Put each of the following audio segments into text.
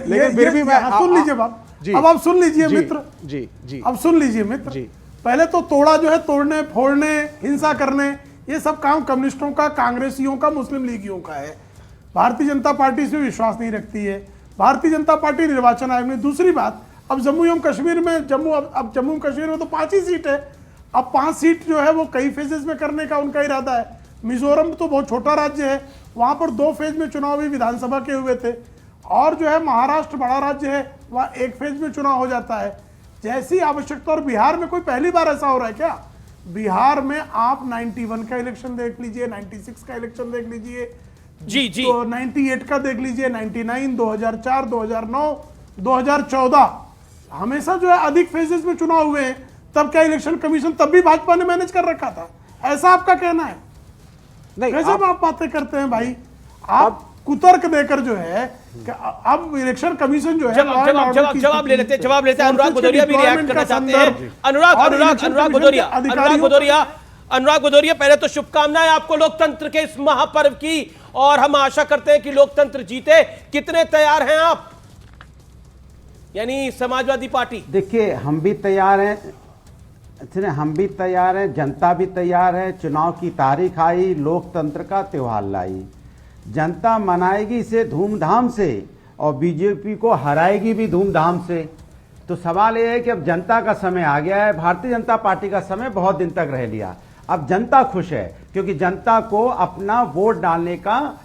लेकिन फिर भी मैं सुन लीजिए बात, अब आप सुन लीजिए मित्र जी जी अब सुन लीजिए मित्र जी। पहले तो तोड़ा जो है तोड़ने फोड़ने हिंसा करने ये सब काम कम्युनिस्टों का, कांग्रेसियों का, मुस्लिम लीगियों का है। भारतीय जनता पार्टी इसमें विश्वास नहीं रखती है। भारतीय जनता पार्टी निर्वाचन आयोग में, दूसरी बात, अब जम्मू एवं कश्मीर में अब जम्मू कश्मीर में तो 5 ही सीट है। अब 5 सीट जो है वो कई फेजेस में करने का उनका इरादा है। मिजोरम तो बहुत छोटा राज्य है, वहां पर 2 फेज में चुनाव भी विधानसभा के हुए थे। और जो है महाराष्ट्र बड़ा राज्य है, वहाँ 1 फेज में चुनाव हो जाता है जैसी आवश्यकता। और बिहार में कोई पहली बार ऐसा हो रहा है क्या? बिहार में आप 91 का इलेक्शन देख लीजिए, 96 का इलेक्शन देख लीजिए, जी जी, तो 98 का देख लीजिए, 99, 2004, 2009, 2014, हमेशा जो है अधिक फेजेस में चुनाव हुए हैं। तब क्या इलेक्शन कमीशन तब भी भाजपा ने मैनेज कर रखा था? ऐसा आपका कहना है? नहीं, कैसे आप बातें करते हैं भाई? आप कुतर्क देकर जो है कि अब इलेक्शन कमीशन जो है जवाब ले लेते हैं, जवाब लेते हैं। अनुराग भदौरिया भी रिएक्ट करना चाहते हैं। अनुराग भदौरिया, पहले तो शुभकामनाएं आपको लोकतंत्र के इस महापर्व की, और हम आशा करते हैं कि लोकतंत्र जीते। कितने तैयार हैं आप, यानी समाजवादी पार्टी? देखिए, हम भी तैयार हैं, हम भी तैयार हैं, जनता भी तैयार है। चुनाव की तारीख आई, लोकतंत्र का त्योहार लाई, जनता मनाएगी इसे धूमधाम से और बीजेपी को हराएगी भी धूमधाम से। तो सवाल यह है कि अब जनता का समय आ गया है। भारतीय जनता पार्टी का समय बहुत दिन तक रह लिया, अब जनता खुश है क्योंकि जनता को अपना वोट डालने का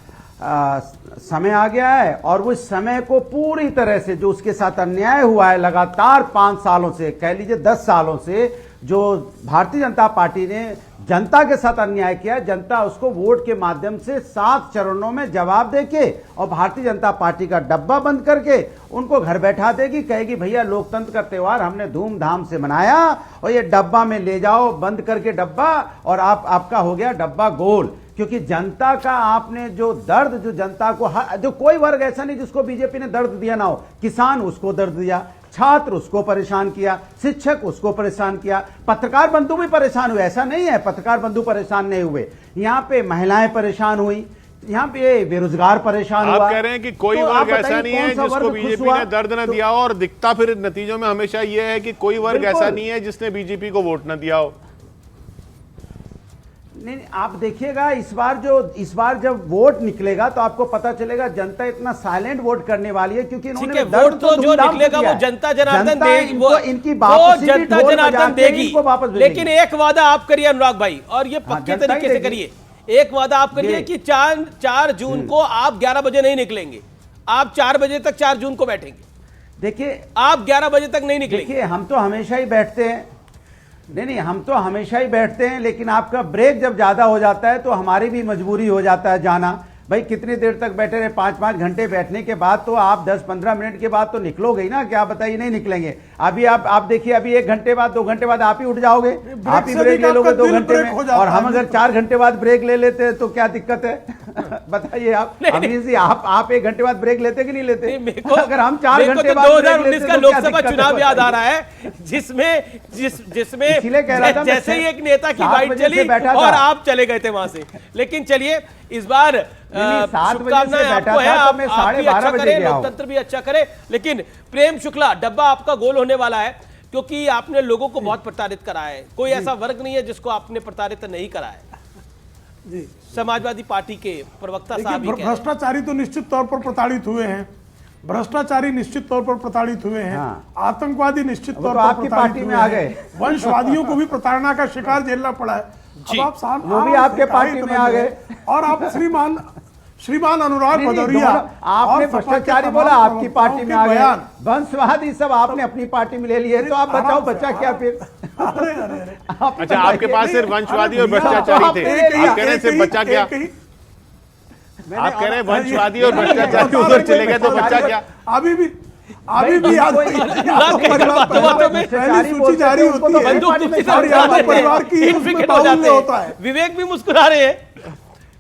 समय आ गया है। और वो समय को पूरी तरह से, जो उसके साथ अन्याय हुआ है लगातार 5 सालों से, कह लीजिए 10 सालों से, जो भारतीय जनता पार्टी ने जनता के साथ अन्याय किया, जनता उसको वोट के माध्यम से 7 चरणों में जवाब देके और भारतीय जनता पार्टी का डब्बा बंद करके उनको घर बैठा देगी। कहेगी भैया लोकतंत्र का त्यौहार हमने धूमधाम से मनाया और ये डब्बा में ले जाओ, बंद करके डब्बा, और आपका हो गया डब्बा गोल। क्योंकि जनता का आपने जो दर्द, जो जनता को, जो कोई वर्ग ऐसा नहीं जिसको बीजेपी ने दर्द दिया ना हो। किसान उसको दर्द दिया, छात्र उसको परेशान किया, शिक्षक उसको परेशान किया, पत्रकार बंधु भी परेशान हुए। ऐसा नहीं है पत्रकार बंधु परेशान नहीं हुए, यहाँ पे महिलाएं परेशान हुई, यहाँ पे बेरोजगार परेशान हुआ। आप कह रहे हैं कि कोई वर्ग ऐसा नहीं है जिसको बीजेपी ने दर्द न दिया हो, और दिखता फिर नतीजों में हमेशा यह है कि कोई वर्ग ऐसा नहीं है जिसने बीजेपी को वोट न दिया हो। नहीं, आप देखिएगा इस बार जब वोट निकलेगा तो आपको पता चलेगा जनता इतना साइलेंट वोट करने वाली है, क्योंकि इन्होंने वोट तो जो निकलेगा वो जनता जनार्दन देगी, वो जनता जनार्दन देगी। लेकिन एक वादा आप करिए अनुराग भाई, और ये पक्के तरीके से करिए। एक वादा आप करिए कि 4 जून को आप 11 बजे नहीं निकलेंगे, आप 4 बजे तक 4 जून को बैठेंगे। देखिए, आप 11 बजे तक नहीं निकलेंगे। देखिए, हम तो हमेशा ही बैठते हैं, नहीं, हम तो हमेशा ही बैठते हैं, लेकिन आपका ब्रेक जब ज्यादा हो जाता है तो हमारी भी मजबूरी हो जाता है जाना। भाई कितनी देर तक बैठे रहे? 5-5 घंटे बैठने के बाद तो आप 10-15 मिनट के बाद तो निकलोगे ही ना। क्या बताइए नहीं निकलेंगे? अभी आप देखिए, अभी 1 घंटे बाद, 2 घंटे बाद आप ही उठ जाओगे, आप ही ब्रेक ले लोगे 2 घंटे में। और हम अगर 4 घंटे बाद ब्रेक ले लेते हैं तो क्या दिक्कत है? बताइए आप। अभी आप 1 घंटे बाद ब्रेक लेते कि नहीं लेते? अगर हम 4 घंटे बाद 2019 का लोकसभा चुनाव याद आ रहा है, जिसमें जैसे ही एक नेता की बाइट चली और आप चले गए थे वहां से। लेकिन चलिए, इस बार शुभकामनाएं आपको है, आप भी अच्छा करें, लोकतंत्र भी अच्छा करे। लेकिन प्रेम शुक्ला, डब्बा आपका गोल होने वाला है, क्योंकि आपने लोगों को बहुत प्रताड़ित करा है। कोई ऐसा वर्ग नहीं है जिसको आपने प्रताड़ित नहीं करा है। जी, समाजवादी पार्टी के प्रवक्ता साहब, भ्रष्टाचारी तो निश्चित तौर पर प्रताड़ित हुए हैं, भ्रष्टाचारी निश्चित तौर पर प्रताड़ित हुए हैं, आतंकवादी निश्चित तौर पर आपकी पार्टी में आ गए, वंशवादियों को भी प्रताड़ना का शिकार झेलना पड़ा है। अब आप वो भी आपके पार्टी में आ गए, और आप श्रीमान अनुराग भदौरिया, आपने भ्रष्टाचारी बोला, आपकी पार्टी में आ गए, वंशवादी सब आपने अपनी पार्टी में ले लिए, तो आप बचाओ बचा क्या फिर? अच्छा, आपके पास सिर्फ वंशवादी और भ्रष्टाचारी थे, आप कह रहे हैं सिर्फ बचा क्या? आप कह रहे हैं वंशवादी और भ्रष्टाचारी उधर चले गए तो बचा क्या? अभी भी सूची जारी होती है, परिवार की होता है। विवेक भी मुस्कुरा रहे हैं।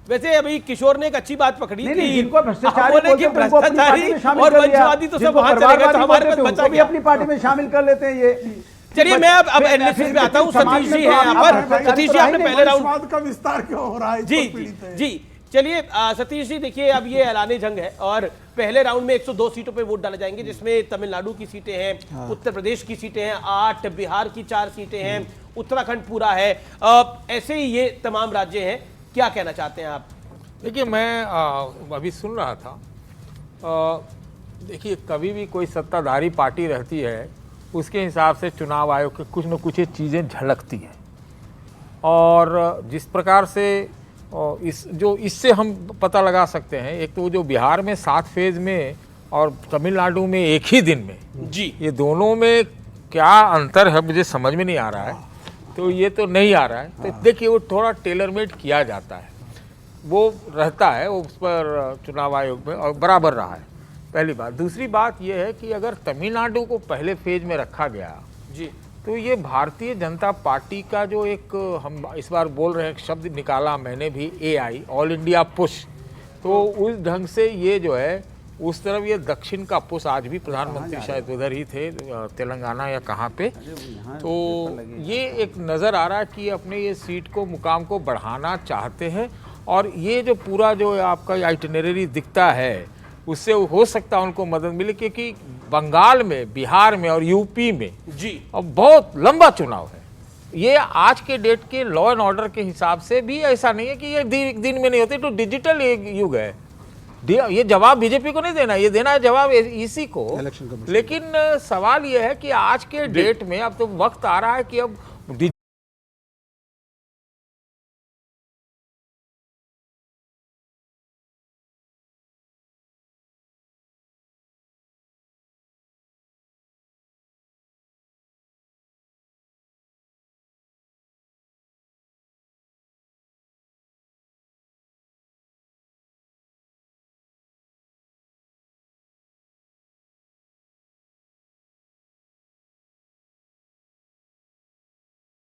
वैसे अभी किशोर ने एक अच्छी बात पकड़ी थी, जिनको भ्रष्टाचारी और वंशवादी तो सब वहां चले गए, तो हमारे पास बचा भी अपनी पार्टी में शामिल कर लेते हैं ये। चलिए, मैं अब एनालिसिस में आता हूं। सतीश जी हैं यहाँ पर। सतीश जी, आपने पहले राउंड का विस्तार क्यों हो रहा है? जी, चलिए सतीश जी, देखिए अब ये ऐलाने जंग है और पहले राउंड में 102 सीटों पे वोट डाले जाएंगे, जिसमें तमिलनाडु की सीटें हैं, उत्तर प्रदेश की सीटें हैं 8, बिहार की 4 सीटें हैं, उत्तराखंड पूरा है। ऐसे ही ये तमाम राज्य हैं। क्या कहना चाहते हैं आप? देखिए, मैं अभी सुन रहा था, देखिए कभी भी कोई सत्ताधारी पार्टी रहती है, उसके हिसाब से चुनाव आयोग के कुछ न कुछ चीज़ें झलकती हैं। और जिस प्रकार से इससे हम पता लगा सकते हैं, एक तो जो बिहार में 7 फेज में और तमिलनाडु में एक ही दिन में, जी, ये दोनों में क्या अंतर है मुझे समझ में नहीं आ रहा है। तो ये तो नहीं आ रहा है, तो देखिए वो थोड़ा टेलर मेड किया जाता है, वो रहता है वो उस पर चुनाव आयोग में, और बराबर रहा है, पहली बात। दूसरी बात ये है कि अगर तमिलनाडु को पहले फेज में रखा गया जी, तो ये भारतीय जनता पार्टी का जो एक, हम इस बार बोल रहे हैं, शब्द निकाला मैंने भी, AI, ऑल इंडिया पुश, तो उस ढंग से ये जो है उस तरफ ये दक्षिण का पुश, आज भी प्रधानमंत्री शायद उधर ही थे, तेलंगाना या कहाँ पे, तो ये एक नज़र आ रहा है कि अपने ये सीट को, मुकाम को बढ़ाना चाहते हैं। और ये जो पूरा जो आपका आइटिनरी दिखता है, उससे हो सकता है उनको मदद मिले, क्योंकि बंगाल में, बिहार में और यूपी में जी अब बहुत लंबा चुनाव है। ये आज के डेट के लॉ एंड ऑर्डर के हिसाब से भी ऐसा नहीं है कि ये दिन में नहीं होते, तो डिजिटल युग है। ये जवाब बीजेपी को नहीं देना, ये देना है जवाब इसी को। लेकिन सवाल ये है कि आज के डेट में अब तो वक्त आ रहा है कि अब